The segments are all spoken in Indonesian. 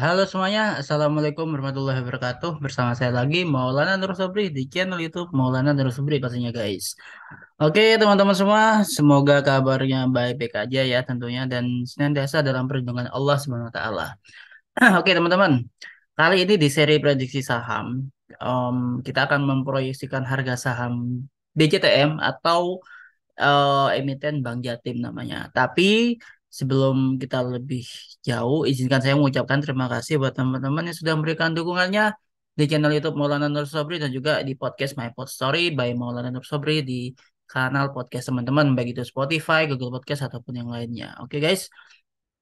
Halo semuanya, Assalamualaikum warahmatullahi wabarakatuh. Bersama saya lagi Maulana Nur Sobri di channel YouTube Maulana Nur Sobri pastinya guys. Oke teman-teman semua, semoga kabarnya baik-baik aja ya tentunya dan senantiasa dalam perlindungan Allah Subhanahu wa taala. Oke teman-teman, kali ini di seri prediksi saham, em, kita akan memproyeksikan harga saham BCTM atau emiten Bank Jatim namanya. Tapi sebelum kita lebih jauh, izinkan saya mengucapkan terima kasih buat teman-teman yang sudah memberikan dukungannya di channel YouTube Maulana Nur Sobri dan juga di podcast My Pod Story by Maulana Nur Sobri di kanal podcast teman-teman, baik itu Spotify, Google Podcast ataupun yang lainnya. Oke guys.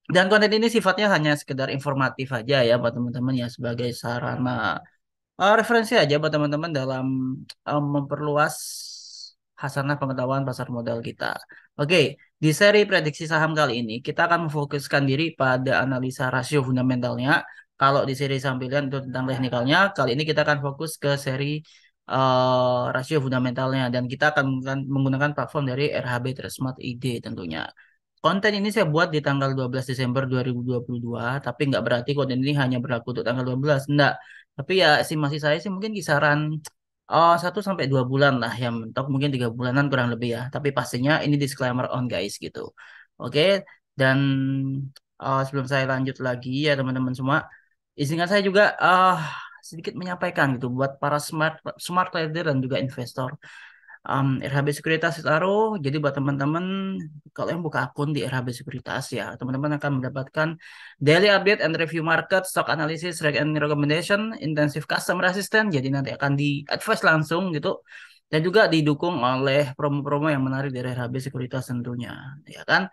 Dan konten ini sifatnya hanya sekedar informatif aja ya buat teman-teman ya sebagai sarana referensi aja buat teman-teman dalam memperluas hasanah pengetahuan pasar modal kita. Oke, di seri prediksi saham kali ini kita akan memfokuskan diri pada analisa rasio fundamentalnya. Kalau di seri sambilan itu tentang teknikalnya, kali ini kita akan fokus ke seri rasio fundamentalnya dan kita akan menggunakan platform dari RHB Trustmart ID tentunya. Konten ini saya buat di tanggal 12 Desember 2022, tapi nggak berarti konten ini hanya berlaku untuk tanggal 12, enggak. Tapi ya estimasi saya sih mungkin kisaran 1 sampai 2 bulan lah, yang mentok mungkin 3 bulanan kurang lebih ya. Tapi pastinya ini disclaimer on guys gitu. Oke, dan sebelum saya lanjut lagi ya teman-teman semua, izinkan saya juga sedikit menyampaikan gitu buat para smart smart trader dan juga investor. RHB Sekuritas Taruh. Jadi buat teman-teman kalau yang buka akun di RHB Sekuritas ya, teman-teman akan mendapatkan daily update and review market, stock analysis, reg and recommendation, intensive customer assistant. Jadi nanti akan di advice langsung gitu. Dan juga didukung oleh promo-promo yang menarik dari RHB Sekuritas tentunya, ya kan?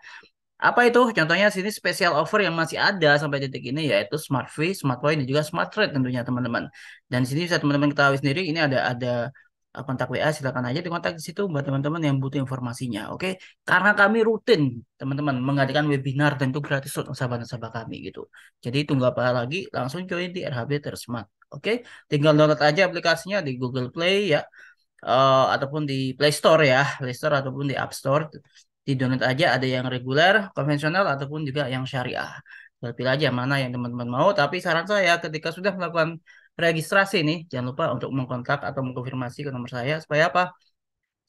Apa itu? Contohnya sini special offer yang masih ada sampai detik ini yaitu Smart Fee, Smart Point dan juga Smart Trade tentunya teman-teman. Dan di sini bisa teman-teman ketahui sendiri ini ada kontak WA, silakan aja dikontak di situ buat teman-teman yang butuh informasinya. Oke, karena kami rutin teman-teman mengadakan webinar dan itu gratis untuk nasabah-nasabah kami gitu. Jadi tunggu apa lagi? Langsung join di RHB Tersmart. Oke, tinggal download aja aplikasinya di Google Play ya, ataupun di Play Store ya, Play Store ataupun di App Store. Di download aja ada yang reguler, konvensional ataupun juga yang syariah. Pilih aja mana yang teman-teman mau. Tapi saran saya ketika sudah melakukan registrasi nih, jangan lupa untuk mengkontak atau mengkonfirmasi ke nomor saya supaya apa?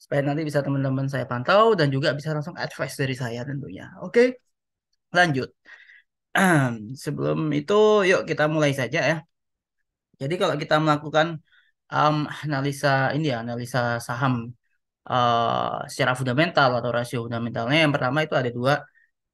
Supaya nanti bisa teman-teman saya pantau dan juga bisa langsung advice dari saya tentunya. Oke, lanjut. Sebelum itu, yuk kita mulai saja ya. Jadi kalau kita melakukan analisa ini ya, analisa saham secara fundamental atau rasio fundamentalnya, yang pertama itu ada dua,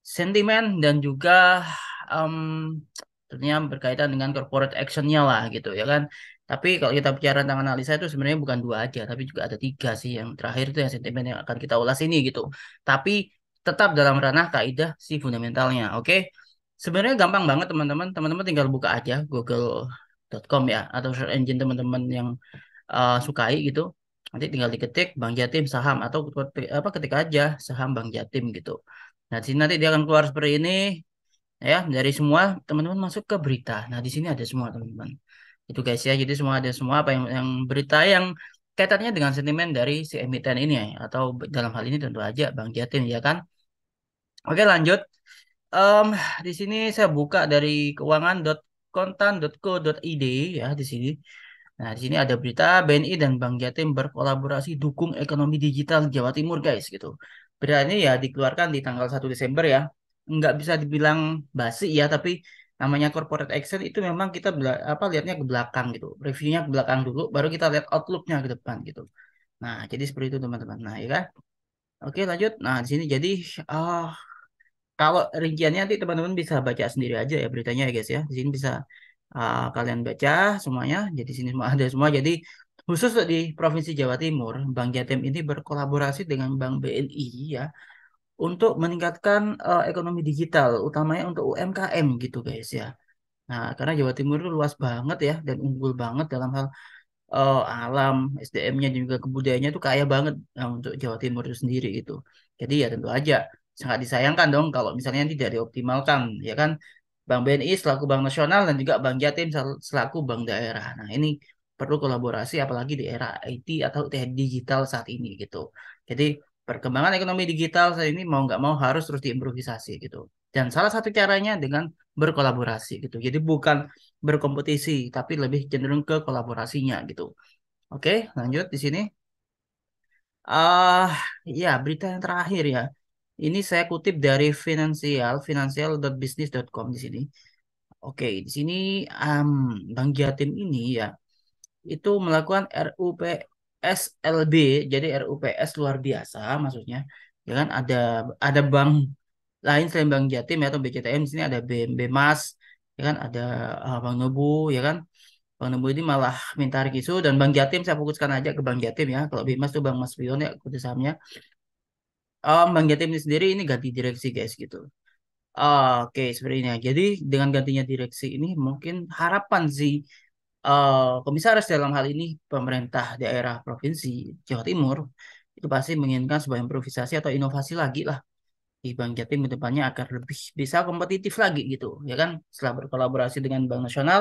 sentimen dan juga em, tentunya berkaitan dengan corporate actionnya lah gitu ya kan. Tapi kalau kita bicara tentang analisa itu sebenarnya bukan dua aja, tapi juga ada tiga sih. Yang terakhir itu yang sentimen yang akan kita ulas ini gitu. Tapi tetap dalam ranah kaidah si fundamentalnya. Oke. Sebenarnya gampang banget teman-teman. Teman-teman tinggal buka aja google.com ya atau search engine teman-teman yang sukai gitu. Nanti tinggal diketik Bank Jatim saham atau apa ketik aja saham Bank Jatim gitu. Nah, di sini nanti dia akan keluar seperti ini ya dari semua teman-teman masuk ke berita. Nah, di sini ada semua teman-teman. Itu guys ya. Jadi semua ada semua apa yang berita yang kaitannya dengan sentimen dari si emiten ini ya atau dalam hal ini tentu aja Bank Jatim ya kan. Oke, lanjut. Em, di sini saya buka dari keuangan.kontan.co.id ya di sini. Nah, di sini ada berita BNI dan Bank Jatim berkolaborasi dukung ekonomi digital Jawa Timur, guys, gitu. Berita ini ya dikeluarkan di tanggal 1 Desember ya. Nggak bisa dibilang basi ya, tapi namanya corporate action itu memang kita apa lihatnya ke belakang gitu. Reviewnya ke belakang dulu, baru kita lihat outlooknya ke depan gitu. Nah, jadi seperti itu teman-teman. Nah, ya kan? Oke, lanjut. Nah, di sini jadi ah kalau rinciannya nanti teman-teman bisa baca sendiri aja ya beritanya ya guys ya. Di sini bisa kalian baca semuanya. Jadi di sini semua ada semua. Jadi khusus untuk di Provinsi Jawa Timur, Bank Jatim ini berkolaborasi dengan Bank BNI ya untuk meningkatkan ekonomi digital, utamanya untuk UMKM gitu guys ya. Nah, karena Jawa Timur itu luas banget ya dan unggul banget dalam hal alam, SDM-nya dan juga kebudayaannya itu kaya banget untuk Jawa Timur itu sendiri gitu. Jadi ya tentu aja sangat disayangkan dong kalau misalnya tidak dioptimalkan, ya kan? Bank BNI selaku bank nasional dan juga Bank Jatim selaku bank daerah. Nah, ini perlu kolaborasi apalagi di era IT atau digital saat ini gitu. Jadi perkembangan ekonomi digital saat ini mau nggak mau harus terus diimprovisasi gitu. Dan salah satu caranya dengan berkolaborasi gitu. Jadi bukan berkompetisi, tapi lebih cenderung ke kolaborasinya gitu. Oke, lanjut di sini. Ah, ya, berita yang terakhir ya. Ini saya kutip dari financial.business.com di sini. Oke, di sini um, Bank Jatim ini ya itu melakukan RUPSLB, jadi RUPS luar biasa maksudnya. Ya kan ada bank lain selain Bank Jatim ya atau BCTM, di sini ada BNB Mas, ya kan ada Bank Nobu, ya kan. Bank Nobu ini malah minta rekisu dan Bank Jatim saya fokuskan aja ke Bank Jatim ya. Kalau BMAS tuh Bank Mas Pion ya ikuti sahamnya. Bank Jatim ini sendiri ini ganti direksi guys gitu. Oke, seperti ini ya. Jadi dengan gantinya direksi ini mungkin harapan sih komisaris dalam hal ini pemerintah daerah provinsi Jawa Timur itu pasti menginginkan sebuah improvisasi atau inovasi lagi lah di Bank Jatim ke depannya agar lebih bisa kompetitif lagi gitu ya kan setelah berkolaborasi dengan Bank Nasional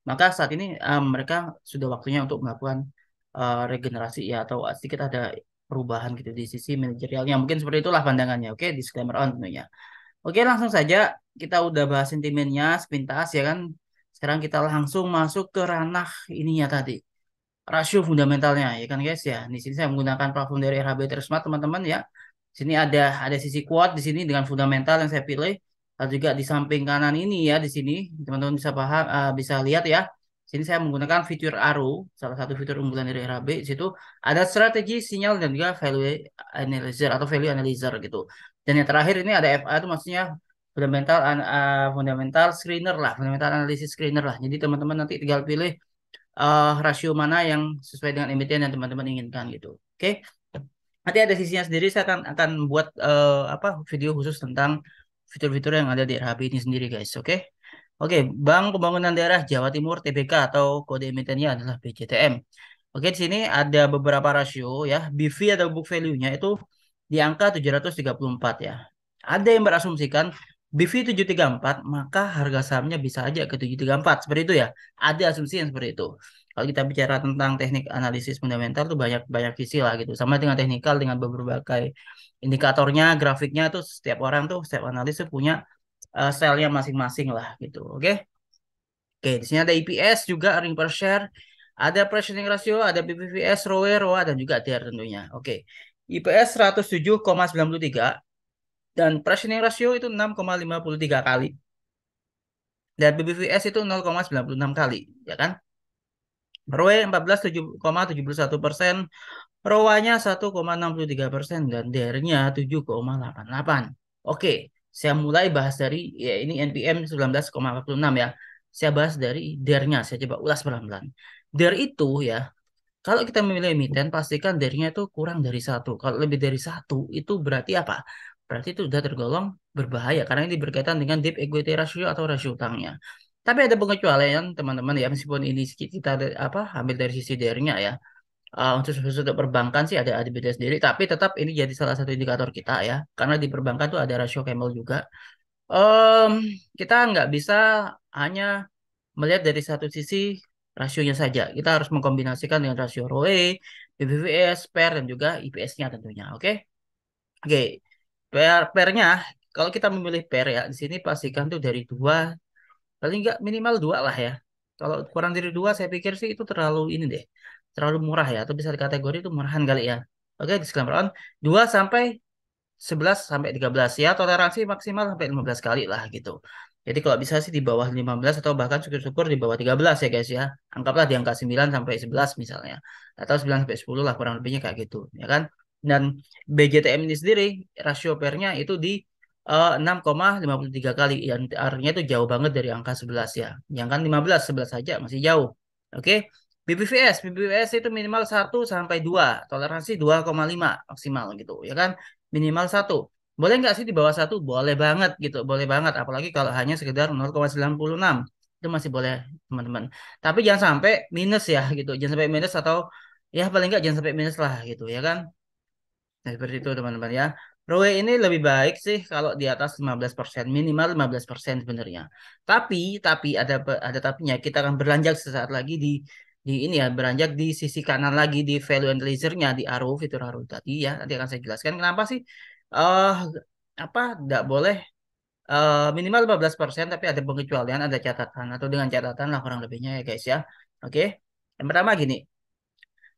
maka saat ini mereka sudah waktunya untuk melakukan regenerasi ya atau sedikit ada perubahan gitu di sisi manajerialnya mungkin seperti itulah pandangannya oke disclaimer on tentunya. Oke, langsung saja kita udah bahas sentimennya sepintas ya kan. Sekarang kita langsung masuk ke ranah ininya tadi. Rasio fundamentalnya ya kan guys ya. Di sini saya menggunakan platform dari RHB Smart teman-teman ya. Sini ada sisi kuat di sini dengan fundamental yang saya pilih. Lalu juga di samping kanan ini ya di sini teman-teman bisa paham bisa lihat ya. Sini saya menggunakan fitur ARO, salah satu fitur unggulan dari RHB. Di situ ada strategi, sinyal dan juga value analyzer atau value analyzer gitu. Dan yang terakhir ini ada FA itu maksudnya fundamental screener lah, fundamental analysis screener lah. Jadi teman-teman nanti tinggal pilih rasio mana yang sesuai dengan emiten yang teman-teman inginkan gitu. Oke. Nanti ada sisinya sendiri saya akan buat apa video khusus tentang fitur-fitur yang ada di RHB ini sendiri guys. Oke. Oke, Bank Pembangunan Daerah Jawa Timur TBK atau kode emitennya adalah BCTM. Oke, di sini ada beberapa rasio ya. BV atau book value-nya itu di angka 734 ya. Ada yang berasumsikan BV 734 maka harga sahamnya bisa aja ke 734 seperti itu ya. Ada asumsi yang seperti itu. Kalau kita bicara tentang teknik analisis fundamental tuh banyak banyak visi lah gitu. Sama dengan teknikal dengan berbagai indikatornya, grafiknya tuh setiap orang tuh setiap analis tuh punya stylenya masing-masing lah gitu. Oke. Oke, di sini ada EPS juga earning per share, ada price earning ratio, ada BPVS, ROE, ROA dan juga DER tentunya. Oke. IPS 107,93 dan price earning ratio itu 6,53 kali. Dan BPVS itu 0,96 kali, ya kan? ROE 14,71%, ROA-nya 1,63% dan DER-nya 7,88. Oke, saya mulai bahas dari ya ini NPM 19,46 ya. Saya bahas dari DER-nya, saya coba ulas pelan-pelan. DER itu ya, kalau kita memilih emiten pastikan DER-nya itu kurang dari satu. Kalau lebih dari satu itu berarti apa? Berarti itu sudah tergolong berbahaya karena ini berkaitan dengan debt equity ratio atau rasio utangnya. Tapi ada pengecualian teman-teman ya meskipun ini kita apa ambil dari sisi DER-nya ya. Untuk khusus untuk perbankan sih ada beda sendiri, tapi tetap ini jadi salah satu indikator kita ya, karena di perbankan tuh ada rasio Camel juga. Em, kita nggak bisa hanya melihat dari satu sisi rasionya saja. Kita harus mengkombinasikan dengan rasio ROE, BBVS, PER, dan juga IPS-nya tentunya. Oke, oke. PER-nya, kalau kita memilih PER ya, di sini pastikan tuh dari dua, paling nggak minimal dua lah ya. Kalau kurang dari dua, saya pikir sih itu terlalu ini deh, terlalu murah ya, atau bisa dikategori itu murahan kali ya. Oke, disclaimer on. 2 sampai 11 sampai 13 ya, toleransi maksimal sampai 15 kali lah gitu. Jadi kalau bisa sih di bawah 15 atau bahkan syukur-syukur di bawah 13 ya guys ya. Anggaplah di angka 9 sampai 11 misalnya. Atau 9 sampai 10 lah kurang lebihnya kayak gitu, ya kan? Dan BJTM ini sendiri rasio pairnya itu di 6,53 kali. Yang artinya itu jauh banget dari angka 11 ya. Yang kan 15, 11 saja masih jauh. Oke. BPVS itu minimal 1 sampai 2, toleransi 2,5 maksimal gitu, ya kan? Minimal satu. Boleh nggak sih di bawah satu? Boleh banget gitu, boleh banget. Apalagi kalau hanya sekedar 0,96 itu masih boleh teman-teman. Tapi jangan sampai minus ya gitu, jangan sampai minus atau ya paling nggak jangan sampai minus lah gitu ya kan. Nah, seperti itu teman-teman ya. ROE ini lebih baik sih kalau di atas 15%, minimal 15% sebenarnya. Tapi ada tapinya. Kita akan beranjak sesaat lagi di ini ya, beranjak di sisi kanan lagi di value analyzer-nya di ARO, fitur ARO tadi ya. Nanti akan saya jelaskan kenapa sih apa nggak boleh minimal 15%, tapi ada pengecualian, ada catatan atau dengan catatan lah kurang lebihnya ya guys ya. Oke. Yang pertama gini,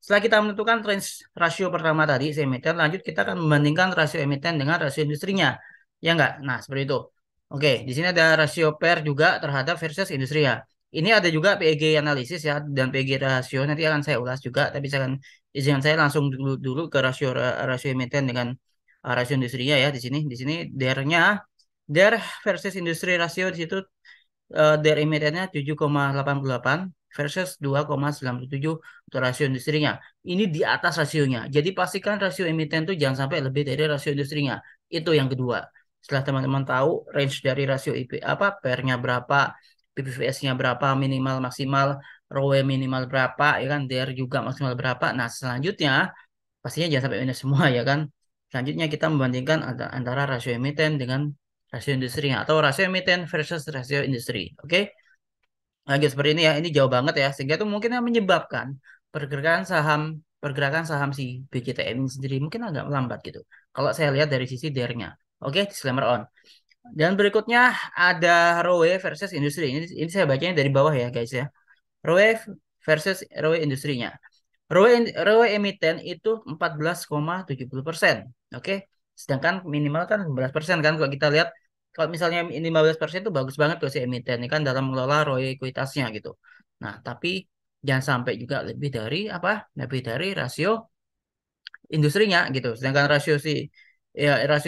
setelah kita menentukan range rasio pertama tadi, si emiten, lanjut kita akan membandingkan rasio emiten dengan rasio industrinya. Ya enggak? Nah, seperti itu. Oke, di sini ada rasio pair juga terhadap versus industri ya. Ini ada juga PEG analisis ya, dan PEG rasio nanti akan saya ulas juga, tapi saya akan izinkan saya langsung dulu ke rasio rasio emiten dengan rasio industrinya ya di sini. Di sini DER-nya, DER versus industri rasio di situ, dari emitennya 7,88 versus 2,97 untuk rasio industrinya. Ini di atas rasionya. Jadi pastikan rasio emiten itu jangan sampai lebih dari rasio industrinya. Itu yang kedua. Setelah teman-teman tahu range dari rasio IP apa, pairnya berapa, PPVS-nya berapa, minimal maksimal, ROE minimal berapa, ya kan, DER juga maksimal berapa. Nah, selanjutnya pastinya jangan sampai minus semua ya kan. Selanjutnya kita membandingkan antara rasio emiten dengan rasio industrinya atau rasio emiten versus rasio industri. Oke, lagi seperti ini ya. Ini jauh banget ya, sehingga itu mungkin yang menyebabkan pergerakan saham si BJTM ini sendiri mungkin agak melambat gitu. Kalau saya lihat dari sisi DER-nya. Oke, disclaimer on. Dan berikutnya ada ROE versus industri. Ini saya bacanya dari bawah ya guys ya. ROE versus ROE industrinya. ROE emiten itu 14,70%. Oke. Sedangkan minimal kan 15% kan kalau kita lihat, kalau misalnya ini 15% itu bagus banget tuh si emiten ini kan dalam mengelola ROE ekuitasnya gitu. Nah, tapi jangan sampai juga lebih dari apa? Lebih dari rasio industrinya gitu. Sedangkan rasio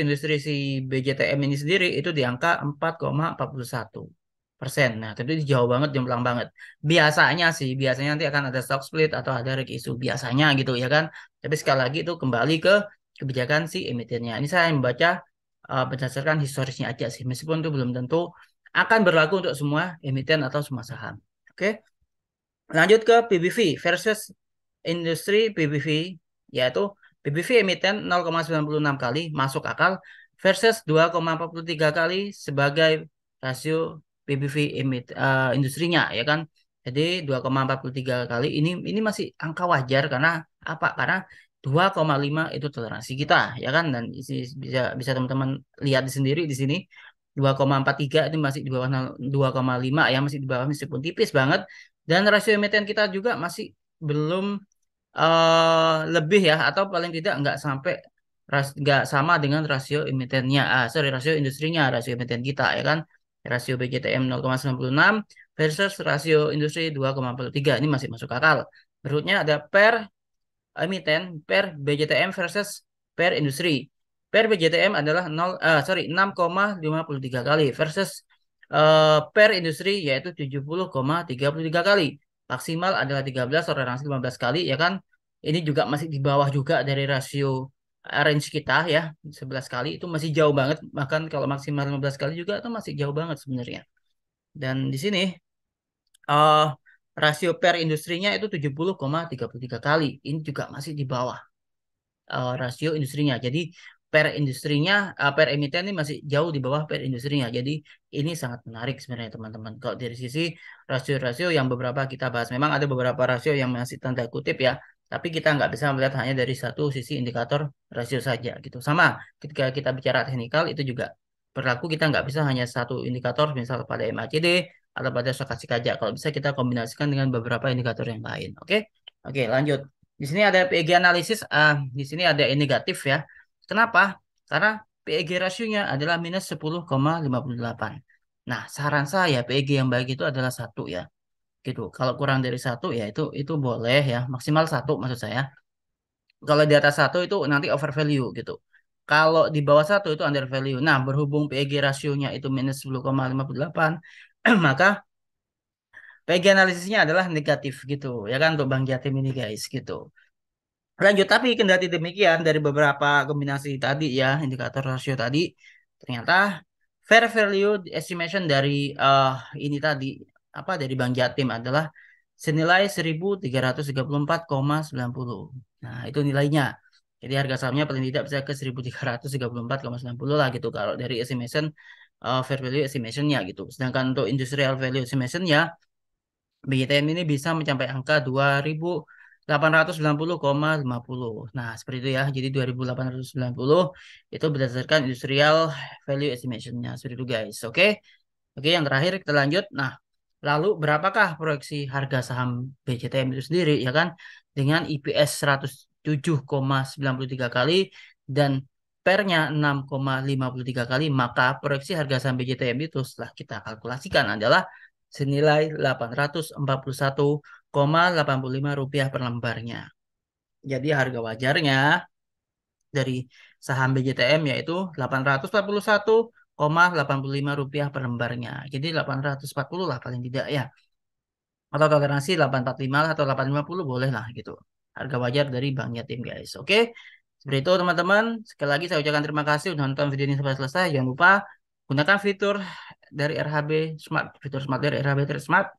industri si BJTM ini sendiri itu di angka 4,41%. Nah, tentu itu jauh banget, jomplang banget. Biasanya nanti akan ada stock split atau ada reg issue biasanya gitu ya kan. Tapi sekali lagi itu kembali ke kebijakan si emitennya. Ini saya membaca berdasarkan historisnya aja sih, meskipun itu belum tentu akan berlaku untuk semua emiten atau semua saham. Oke. Lanjut ke PBV versus industri PBV, yaitu PBV emiten 0,96 kali masuk akal versus 2,43 kali sebagai rasio PBV industrinya ya kan. Jadi 2,43 kali ini masih angka wajar karena apa? Karena 2,5 itu toleransi kita ya kan, dan bisa bisa teman-teman lihat sendiri di sini 2,43 itu masih di bawah 2,5 ya, masih di bawah meskipun tipis banget, dan rasio emiten kita juga masih belum lebih ya, atau paling tidak nggak sampai nggak sama dengan rasio emitennya, rasio industrinya, rasio emiten kita ya kan, rasio BJTM 0,96 versus rasio industri 2,43 ini masih masuk akal. Berikutnya ada per emiten, per BJTM versus per industri. Per BJTM adalah 6,53 kali versus per industri yaitu 70,33 kali. Maksimal adalah 13, toleransi 15 kali ya kan. Ini juga masih di bawah juga dari rasio range kita ya, 11 kali itu masih jauh banget. Bahkan kalau maksimal 15 kali juga itu masih jauh banget sebenarnya. Dan di sini eh rasio per industrinya itu 70,33 kali. Ini juga masih di bawah rasio industrinya. Jadi per emiten ini masih jauh di bawah per industrinya. Jadi ini sangat menarik sebenarnya teman-teman. Kalau dari sisi rasio-rasio yang beberapa kita bahas, memang ada beberapa rasio yang masih tanda kutip ya. Tapi kita nggak bisa melihat hanya dari satu sisi indikator rasio saja gitu. Sama ketika kita bicara teknikal itu juga berlaku, kita nggak bisa hanya satu indikator misal pada MACD atau pada stokastik aja. Kalau bisa kita kombinasikan dengan beberapa indikator yang lain. Oke, oke lanjut. Di sini ada PEG analisis, di sini ada yang negatif ya. Kenapa? Karena PEG rasionya adalah minus 10,58. Nah, saran saya PEG yang baik itu adalah satu ya. Gitu. Kalau kurang dari satu ya itu boleh ya, maksimal satu maksud saya. Kalau di atas satu itu nanti over value gitu. Kalau di bawah satu itu under value. Nah, berhubung PEG rasionya itu minus 10,58, maka PEG analisisnya adalah negatif gitu ya kan untuk Bang Jatim ini guys gitu. Lanjut, tapi kendati demikian dari beberapa kombinasi tadi ya, indikator rasio tadi, ternyata fair value estimation dari ini tadi, apa, dari Bank Jatim adalah senilai 1.334,90. Nah, itu nilainya. Jadi harga sahamnya paling tidak bisa ke 1.334,90 lah gitu kalau dari estimation, fair value estimationnya gitu. Sedangkan untuk industrial value estimation ya, BITM ini bisa mencapai angka 2.000 890,50. Nah, seperti itu ya. Jadi 2.890 itu berdasarkan industrial value estimation-nya. Seperti itu guys. Oke. Oke, yang terakhir kita lanjut. Nah, lalu berapakah proyeksi harga saham BCTM itu sendiri ya kan? Dengan IPS 107,93 kali dan pernya 6,53 kali, maka proyeksi harga saham BCTM itu setelah kita kalkulasikan adalah senilai 841,85 rupiah per lembarnya. Jadi harga wajarnya dari saham BJTM yaitu 841,85 rupiah per lembarnya. Jadi 840 lah paling tidak ya. Atau toleransi 845 lah atau 850 boleh lah gitu. Harga wajar dari Bank Jatim guys. Oke. Seperti itu teman-teman. Sekali lagi saya ucapkan terima kasih udah nonton video ini sampai selesai. Jangan lupa gunakan fitur dari RHB Smart, fitur Smart dari RHB Trade Smart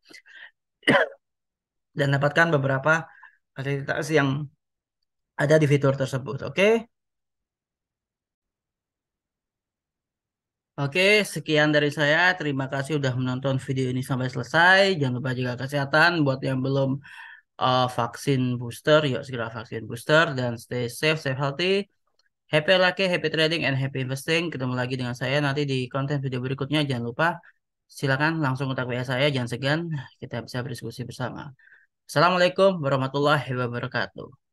dan dapatkan beberapa fasilitas yang ada di fitur tersebut. Oke. Oke, sekian dari saya. Terima kasih udah menonton video ini sampai selesai. Jangan lupa jaga kesehatan. Buat yang belum vaksin booster, yuk segera vaksin booster dan stay safe, stay healthy. Happy lucky, happy trading, and happy investing. Ketemu lagi dengan saya nanti di konten video berikutnya. Jangan lupa, silakan langsung kontak WA saya. Jangan segan, kita bisa berdiskusi bersama. Assalamualaikum warahmatullahi wabarakatuh.